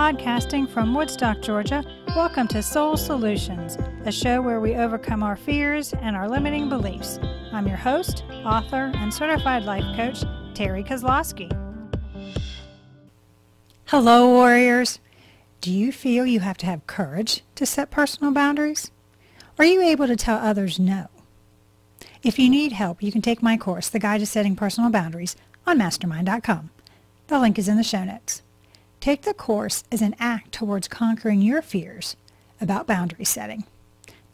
Podcasting from Woodstock, Georgia, welcome to Soul Solutions, a show where we overcome our fears and our limiting beliefs. I'm your host, author, and certified life coach, Terry Kozlowski. Hello, warriors. Do you feel you have to have courage to set personal boundaries? Are you able to tell others no? If you need help, you can take my course, The Guide to Setting Personal Boundaries, on mastermind.com. The link is in the show notes. Take the course as an act towards conquering your fears about boundary setting.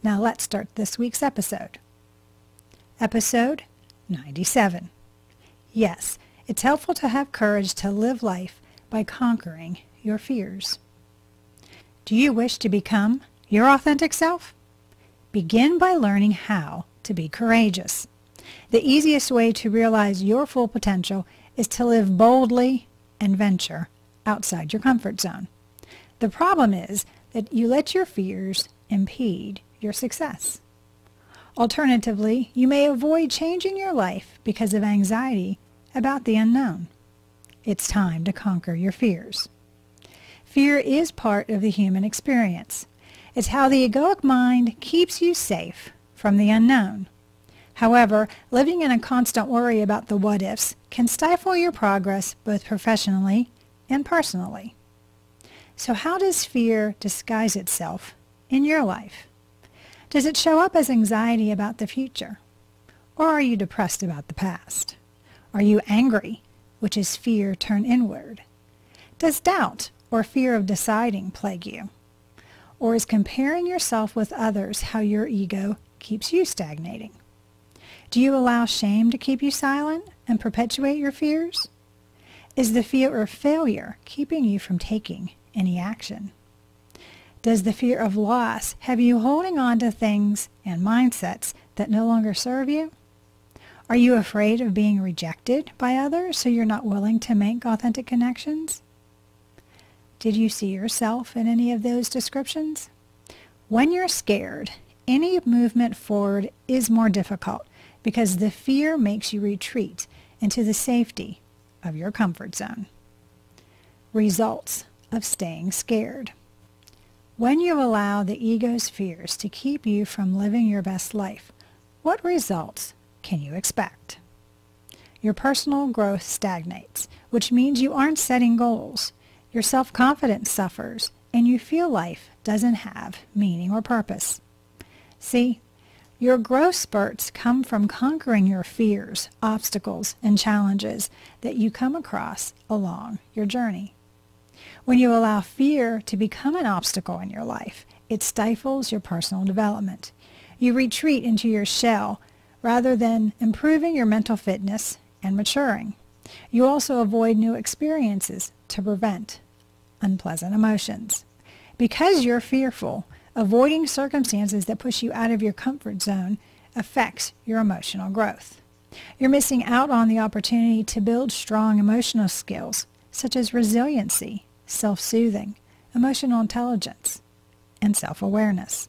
Now let's start this week's episode. Episode 97. Yes, it's helpful to have courage to live life by conquering your fears. Do you wish to become your authentic self? Begin by learning how to be courageous. The easiest way to realize your full potential is to live boldly and venture outside your comfort zone. The problem is that you let your fears impede your success. Alternatively, you may avoid changing your life because of anxiety about the unknown. It's time to conquer your fears. Fear is part of the human experience. It's how the egoic mind keeps you safe from the unknown. However, living in a constant worry about the what-ifs can stifle your progress both professionally and personally. So how does fear disguise itself in your life? Does it show up as anxiety about the future? Or are you depressed about the past? Are you angry, which is fear turned inward? Does doubt or fear of deciding plague you? Or is comparing yourself with others how your ego keeps you stagnating? Do you allow shame to keep you silent and perpetuate your fears? Is the fear of failure keeping you from taking any action? Does the fear of loss have you holding on to things and mindsets that no longer serve you? Are you afraid of being rejected by others so you're not willing to make authentic connections? Did you see yourself in any of those descriptions? When you're scared, any movement forward is more difficult because the fear makes you retreat into the safety of your comfort zone. Results of staying scared. When you allow the ego's fears to keep you from living your best life, what results can you expect? Your personal growth stagnates, which means you aren't setting goals. Your self-confidence suffers, and you feel life doesn't have meaning or purpose. See, your growth spurts come from conquering your fears, obstacles, and challenges that you come across along your journey. When you allow fear to become an obstacle in your life, it stifles your personal development. You retreat into your shell rather than improving your mental fitness and maturing. You also avoid new experiences to prevent unpleasant emotions. Because you're fearful, avoiding circumstances that push you out of your comfort zone affects your emotional growth. You're missing out on the opportunity to build strong emotional skills such as resiliency, self-soothing, emotional intelligence, and self-awareness.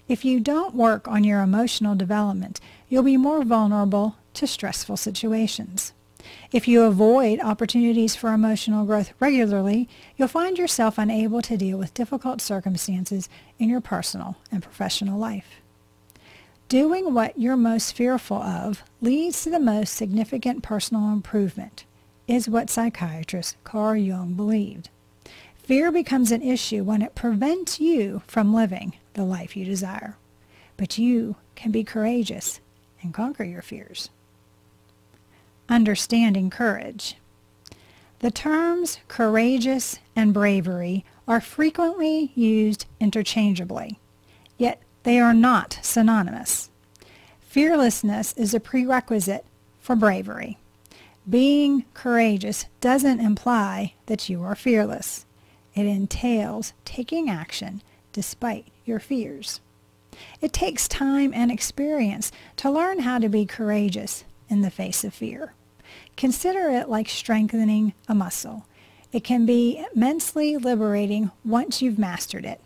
If you don't work on your emotional development, you'll be more vulnerable to stressful situations. If you avoid opportunities for emotional growth regularly, you'll find yourself unable to deal with difficult circumstances in your personal and professional life. Doing what you're most fearful of leads to the most significant personal improvement, is what psychiatrist Carl Jung believed. Fear becomes an issue when it prevents you from living the life you desire. But you can be courageous and conquer your fears. Understanding courage. The terms courageous and bravery are frequently used interchangeably, yet they are not synonymous. Fearlessness is a prerequisite for bravery. Being courageous doesn't imply that you are fearless. It entails taking action despite your fears. It takes time and experience to learn how to be courageous in the face of fear. Consider it like strengthening a muscle. It can be immensely liberating once you've mastered it.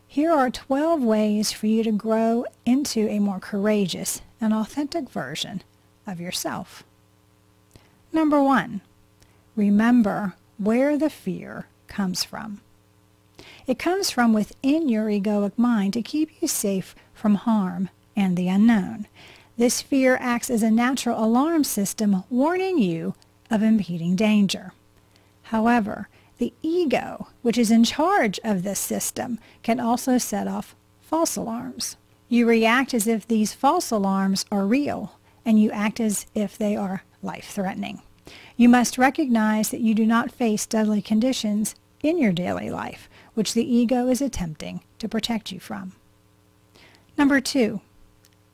Here are 12 ways for you to grow into a more courageous and authentic version of yourself. Number 1, remember where the fear comes from. It comes from within your egoic mind to keep you safe from harm and the unknown. This fear acts as a natural alarm system warning you of impending danger. However, the ego, which is in charge of this system, can also set off false alarms. You react as if these false alarms are real, and you act as if they are life-threatening. You must recognize that you do not face deadly conditions in your daily life, which the ego is attempting to protect you from. Number 2,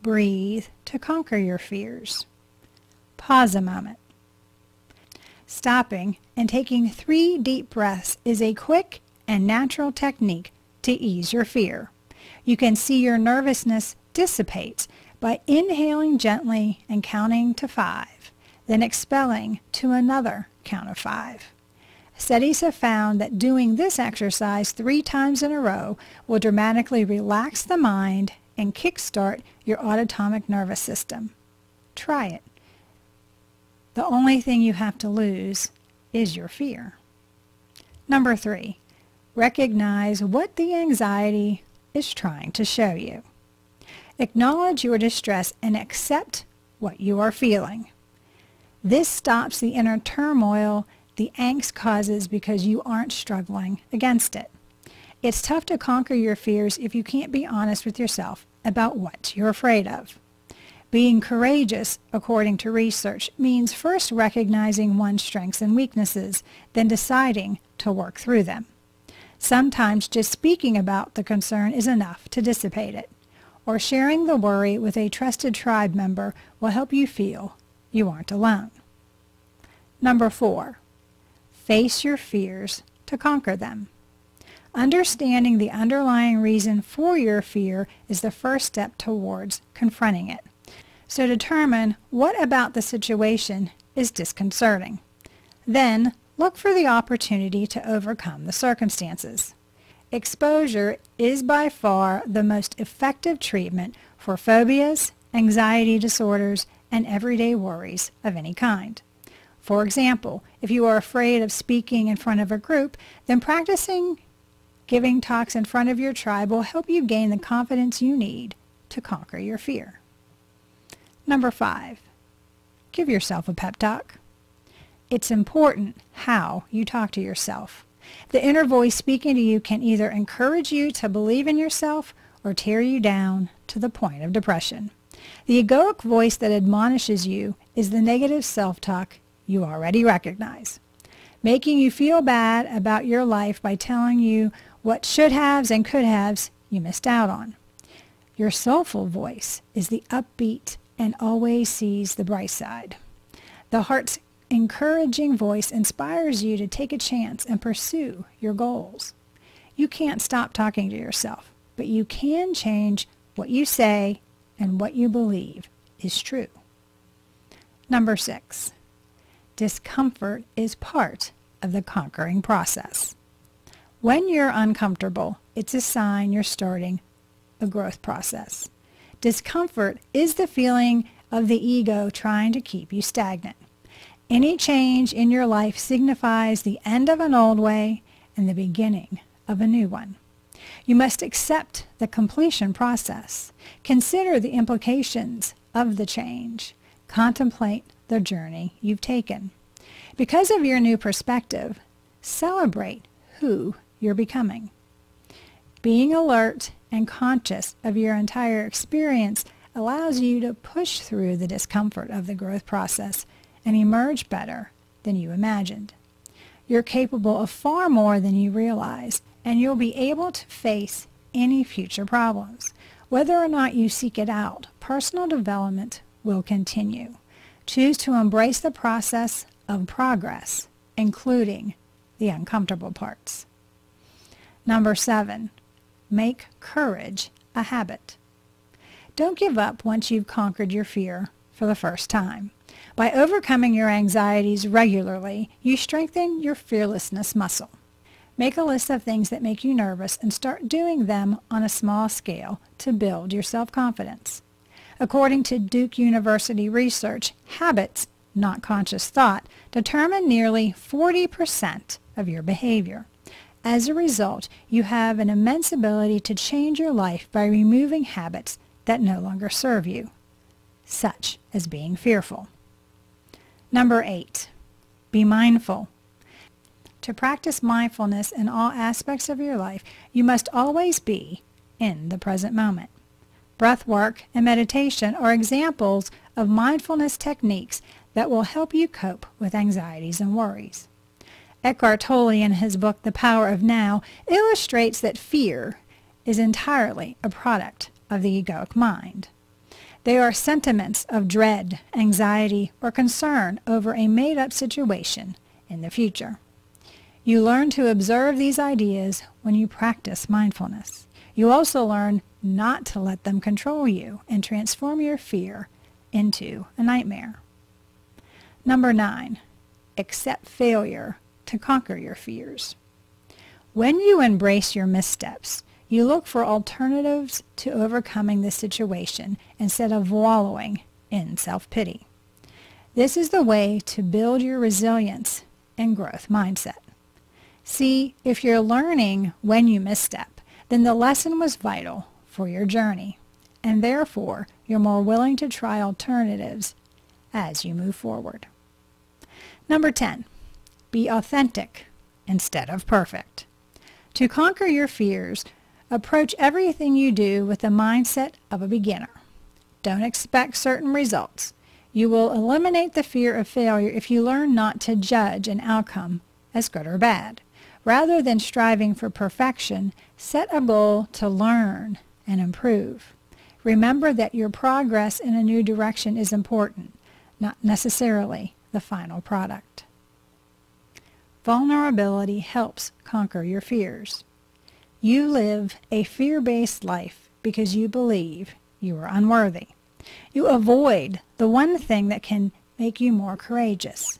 breathe to conquer your fears. Pause a moment. Stopping and taking 3 deep breaths is a quick and natural technique to ease your fear. You can see your nervousness dissipate by inhaling gently and counting to 5, then expelling to another count of 5. Studies have found that doing this exercise 3 times in a row will dramatically relax the mind and kickstart your autonomic nervous system. Try it. The only thing you have to lose is your fear. Number 3, recognize what the anxiety is trying to show you. Acknowledge your distress and accept what you are feeling. This stops the inner turmoil the angst causes because you aren't struggling against it. It's tough to conquer your fears if you can't be honest with yourself about what you're afraid of. Being courageous, according to research, means first recognizing one's strengths and weaknesses, then deciding to work through them. Sometimes just speaking about the concern is enough to dissipate it, or sharing the worry with a trusted tribe member will help you feel you aren't alone. Number 4, face your fears to conquer them. Understanding the underlying reason for your fear is the first step towards confronting it. So determine what about the situation is disconcerting. Then look for the opportunity to overcome the circumstances. Exposure is by far the most effective treatment for phobias, anxiety disorders, and everyday worries of any kind. For example, if you are afraid of speaking in front of a group, then practicing giving talks in front of your tribe will help you gain the confidence you need to conquer your fear. Number 5, give yourself a pep talk. It's important how you talk to yourself. The inner voice speaking to you can either encourage you to believe in yourself or tear you down to the point of depression. The egoic voice that admonishes you is the negative self-talk you already recognize, making you feel bad about your life by telling you what should-haves and could-haves you missed out on. Your soulful voice is the upbeat and always sees the bright side. The heart's encouraging voice inspires you to take a chance and pursue your goals. You can't stop talking to yourself, but you can change what you say and what you believe is true. Number 6, discomfort is part of the conquering process. When you're uncomfortable, it's a sign you're starting a growth process. Discomfort is the feeling of the ego trying to keep you stagnant. Any change in your life signifies the end of an old way and the beginning of a new one. You must accept the completion process. Consider the implications of the change. Contemplate the journey you've taken. Because of your new perspective, celebrate who you're becoming. Being alert and conscious of your entire experience allows you to push through the discomfort of the growth process and emerge better than you imagined. You're capable of far more than you realize, and you'll be able to face any future problems. Whether or not you seek it out, personal development will continue. Choose to embrace the process of progress, including the uncomfortable parts. Number 7, make courage a habit. Don't give up once you've conquered your fear for the first time. By overcoming your anxieties regularly, you strengthen your fearlessness muscle. Make a list of things that make you nervous and start doing them on a small scale to build your self-confidence. According to Duke University research, habits, not conscious thought, determine nearly 40% of your behavior. As a result, you have an immense ability to change your life by removing habits that no longer serve you, such as being fearful. Number 8, be mindful. To practice mindfulness in all aspects of your life, you must always be in the present moment. Breath work and meditation are examples of mindfulness techniques that will help you cope with anxieties and worries. Eckhart Tolle, in his book The Power of Now, illustrates that fear is entirely a product of the egoic mind. They are sentiments of dread, anxiety, or concern over a made-up situation in the future. You learn to observe these ideas when you practice mindfulness. You also learn not to let them control you and transform your fear into a nightmare. Number 9, accept failure to conquer your fears. When you embrace your missteps, you look for alternatives to overcoming the situation instead of wallowing in self-pity. This is the way to build your resilience and growth mindset. See, if you're learning when you misstep, then the lesson was vital for your journey, and therefore you're more willing to try alternatives as you move forward. Number 10, be authentic instead of perfect. To conquer your fears, approach everything you do with the mindset of a beginner. Don't expect certain results. You will eliminate the fear of failure if you learn not to judge an outcome as good or bad. Rather than striving for perfection, set a goal to learn and improve. Remember that your progress in a new direction is important, not necessarily the final product. Vulnerability helps conquer your fears. You live a fear-based life because you believe you are unworthy. You avoid the one thing that can make you more courageous,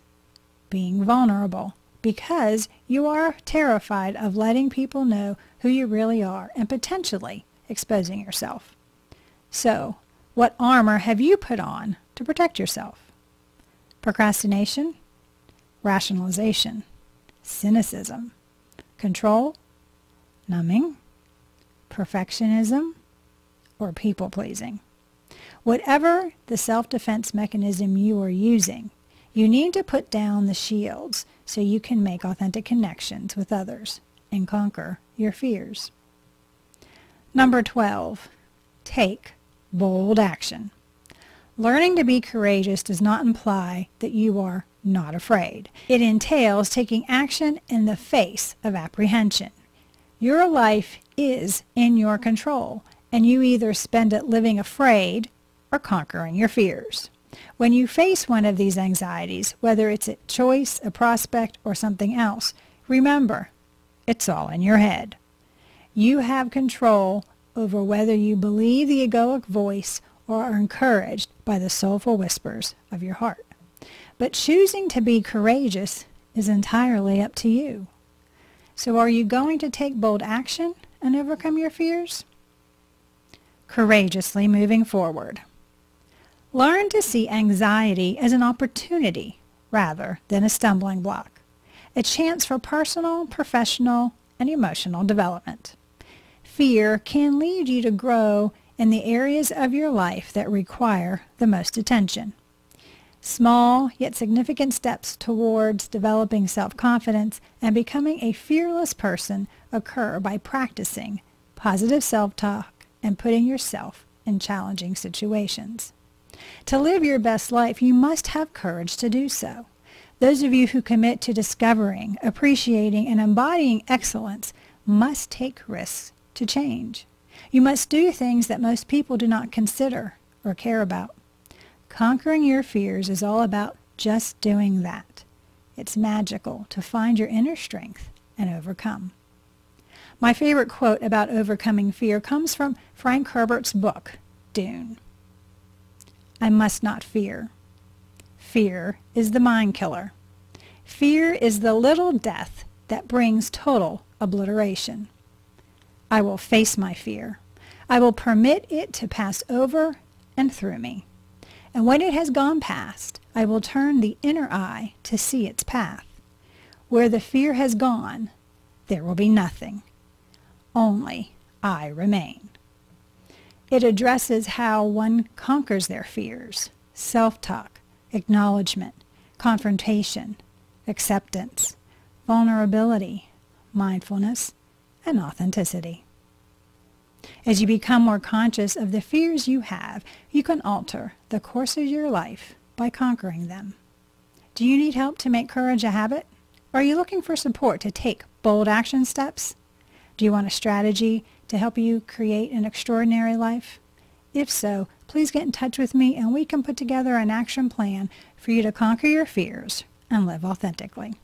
being vulnerable, because you are terrified of letting people know who you really are and potentially exposing yourself. So, what armor have you put on to protect yourself? Procrastination, rationalization, cynicism, control, numbing, perfectionism, or people-pleasing. Whatever the self-defense mechanism you are using, you need to put down the shields so you can make authentic connections with others and conquer your fears. Number 12, take bold action. Learning to be courageous does not imply that you are not afraid. It entails taking action in the face of apprehension. Your life is in your control, and you either spend it living afraid or conquering your fears. When you face one of these anxieties, whether it's a choice, a prospect, or something else, remember, it's all in your head. You have control over whether you believe the egoic voice or are encouraged by the soulful whispers of your heart. But choosing to be courageous is entirely up to you. So are you going to take bold action and overcome your fears? Courageously moving forward. Learn to see anxiety as an opportunity rather than a stumbling block, a chance for personal, professional, and emotional development. Fear can lead you to grow in the areas of your life that require the most attention. Small yet significant steps towards developing self-confidence and becoming a fearless person occur by practicing positive self-talk and putting yourself in challenging situations. To live your best life, you must have courage to do so. Those of you who commit to discovering, appreciating, and embodying excellence must take risks to change. You must do things that most people do not consider or care about. Conquering your fears is all about just doing that. It's magical to find your inner strength and overcome. My favorite quote about overcoming fear comes from Frank Herbert's book, Dune. I must not fear. Fear is the mind killer. Fear is the little death that brings total obliteration. I will face my fear. I will permit it to pass over and through me. And when it has gone past, I will turn the inner eye to see its path. Where the fear has gone, there will be nothing. Only I remain. It addresses how one conquers their fears, self-talk, acknowledgement, confrontation, acceptance, vulnerability, mindfulness, and authenticity. As you become more conscious of the fears you have, you can alter the course of your life by conquering them. Do you need help to make courage a habit? Or are you looking for support to take bold action steps? Do you want a strategy to help you create an extraordinary life? If so, please get in touch with me and we can put together an action plan for you to conquer your fears and live authentically.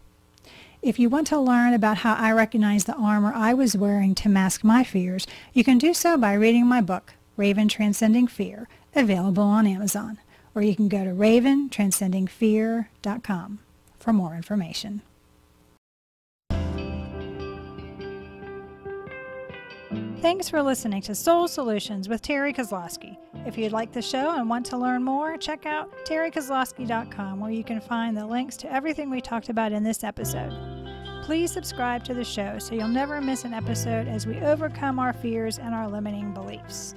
If you want to learn about how I recognize the armor I was wearing to mask my fears, you can do so by reading my book, Raven Transcending Fear, available on Amazon, or you can go to raventranscendingfear.com for more information. Thanks for listening to Soul Solutions with Terry Kozlowski. If you'd like the show and want to learn more, check out terrykozlowski.com, where you can find the links to everything we talked about in this episode. Please subscribe to the show so you'll never miss an episode as we overcome our fears and our limiting beliefs.